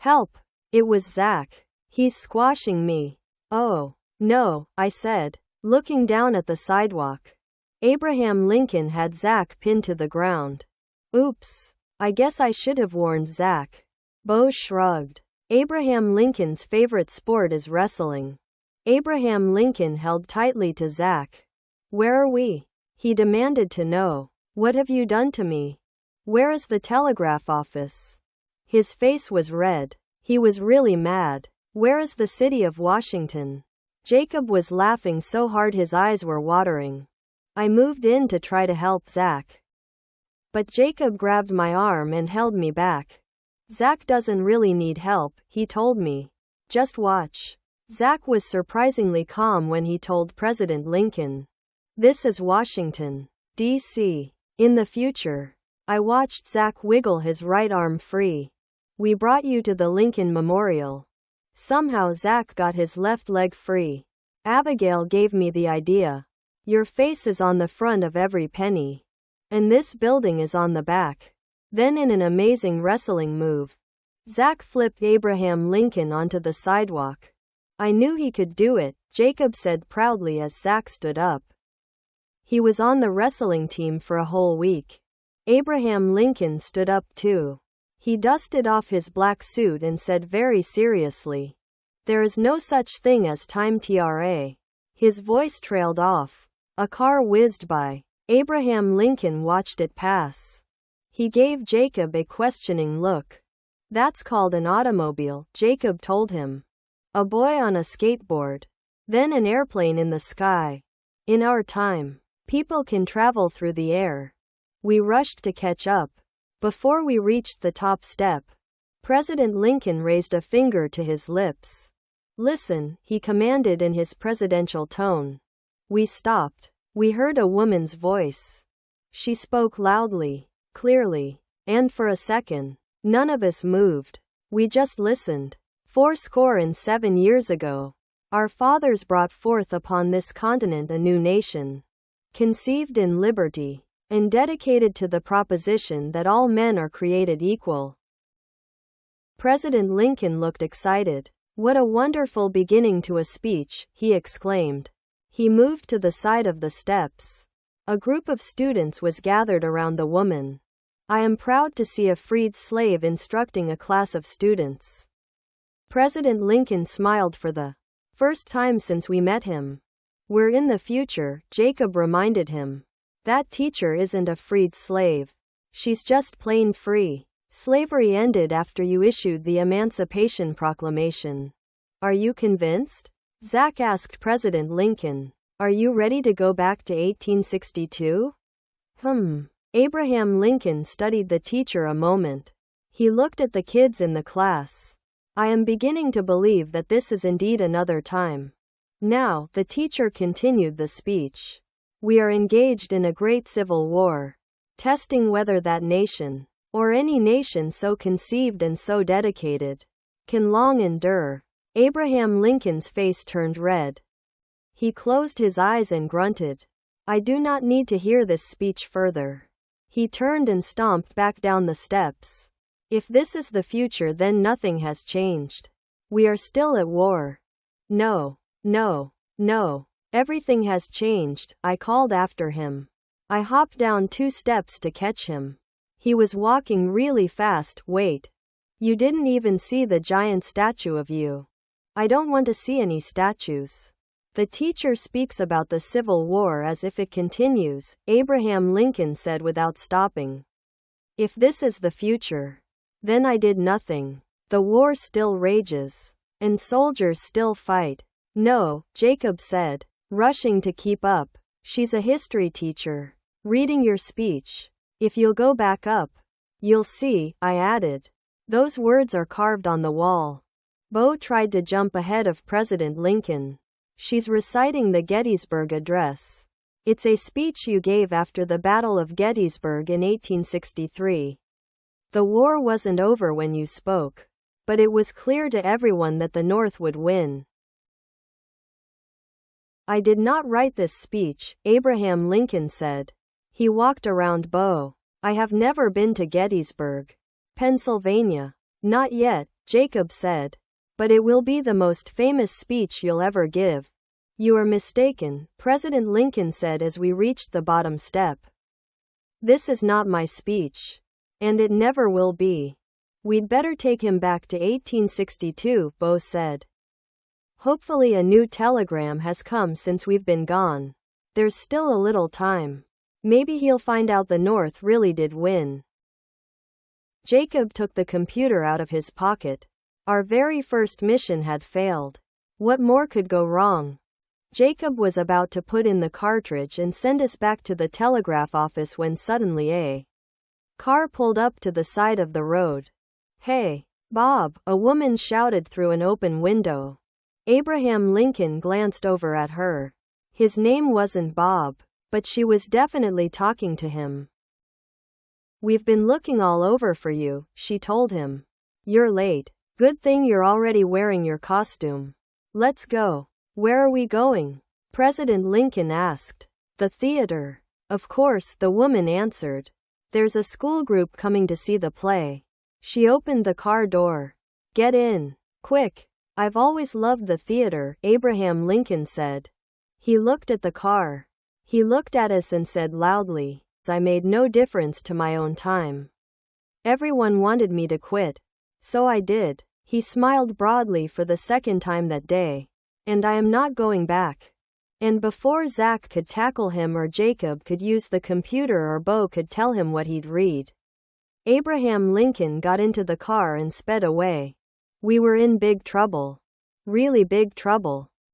Help! It was Zach. He's squashing me. Oh, no, I said, looking down at the sidewalk. Abraham Lincoln had Zach pinned to the ground. Oops. I guess I should have warned Zach. Bo shrugged. Abraham Lincoln's favorite sport is wrestling. Abraham Lincoln held tightly to Zach. Where are we? He demanded to know. What have you done to me? Where is the telegraph office? His face was red. He was really mad. Where is the city of Washington? Jacob was laughing so hard his eyes were watering. I moved in to try to help Zach. But Jacob grabbed my arm and held me back. Zach doesn't really need help, he told me. Just watch. Zach was surprisingly calm when he told President Lincoln. This is Washington, D.C. In the future. I watched Zach wiggle his right arm free. We brought you to the Lincoln Memorial. Somehow Zach got his left leg free. Abigail gave me the idea. Your face is on the front of every penny. And this building is on the back. Then in an amazing wrestling move, Zach flipped Abraham Lincoln onto the sidewalk. I knew he could do it, Jacob said proudly as Zach stood up. He was on the wrestling team for a whole week. Abraham Lincoln stood up too. He dusted off his black suit and said very seriously, "There is no such thing as time, Tra." His voice trailed off. A car whizzed by. Abraham Lincoln watched it pass. He gave Jacob a questioning look. That's called an automobile, Jacob told him. A boy on a skateboard. Then an airplane in the sky. In our time, people can travel through the air. We rushed to catch up. Before we reached the top step, President Lincoln raised a finger to his lips. Listen, he commanded in his presidential tone. We stopped. We heard a woman's voice. She spoke loudly, clearly, and for a second, none of us moved. We just listened. 7 years ago, our fathers brought forth upon this continent a new nation, conceived in liberty, and dedicated to the proposition that all men are created equal. President Lincoln looked excited. What a wonderful beginning to a speech, he exclaimed. He moved to the side of the steps. A group of students was gathered around the woman. I am proud to see a freed slave instructing a class of students. President Lincoln smiled for the first time since we met him. We're in the future, Jacob reminded him. That teacher isn't a freed slave. She's just plain free. Slavery ended after you issued the Emancipation Proclamation. Are you convinced? Zach asked President Lincoln. Are you ready to go back to 1862? Abraham Lincoln studied the teacher a moment. He looked at the kids in the class. I am beginning to believe that this is indeed another time. Now, the teacher continued the speech. We are engaged in a great civil war, testing whether that nation, or any nation so conceived and so dedicated, can long endure. Abraham Lincoln's face turned red. He closed his eyes and grunted. I do not need to hear this speech further. He turned and stomped back down the steps. If this is the future, then nothing has changed. We are still at war. No, no, no. Everything has changed, I called after him. I hopped down 2 steps to catch him. He was walking really fast. Wait. You didn't even see the giant statue of you. I don't want to see any statues. The teacher speaks about the Civil War as if it continues, Abraham Lincoln said without stopping. If this is the future, then I did nothing. The war still rages, and soldiers still fight. No, Jacob said, rushing to keep up. She's a history teacher, reading your speech. If you'll go back up, you'll see, I added. Those words are carved on the wall. Bo tried to jump ahead of President Lincoln. She's reciting the Gettysburg Address. It's a speech you gave after the Battle of Gettysburg in 1863. The war wasn't over when you spoke, but it was clear to everyone that the North would win. I did not write this speech, Abraham Lincoln said. He walked around Bo. I have never been to Gettysburg, Pennsylvania. Not yet, Jacob said. But it will be the most famous speech you'll ever give. You are mistaken, President Lincoln said as we reached the bottom step. This is not my speech. And it never will be. We'd better take him back to 1862, Bo said. Hopefully a new telegram has come since we've been gone. There's still a little time. Maybe he'll find out the North really did win. Jacob took the computer out of his pocket. Our very first mission had failed. What more could go wrong? Jacob was about to put in the cartridge and send us back to the telegraph office when suddenly a car pulled up to the side of the road. Hey, Bob, a woman shouted through an open window. Abraham Lincoln glanced over at her. His name wasn't Bob, but she was definitely talking to him. We've been looking all over for you, she told him. You're late. Good thing you're already wearing your costume. Let's go. Where are we going? President Lincoln asked. The theater. Of course, the woman answered. There's a school group coming to see the play. She opened the car door. Get in. Quick. I've always loved the theater, Abraham Lincoln said. He looked at the car. He looked at us and said loudly, I made no difference to my own time. Everyone wanted me to quit. So I did. He smiled broadly for the second time that day. And I am not going back. And before Zach could tackle him or Jacob could use the computer or Bo could tell him what he'd read, Abraham Lincoln got into the car and sped away. We were in big trouble. Really big trouble.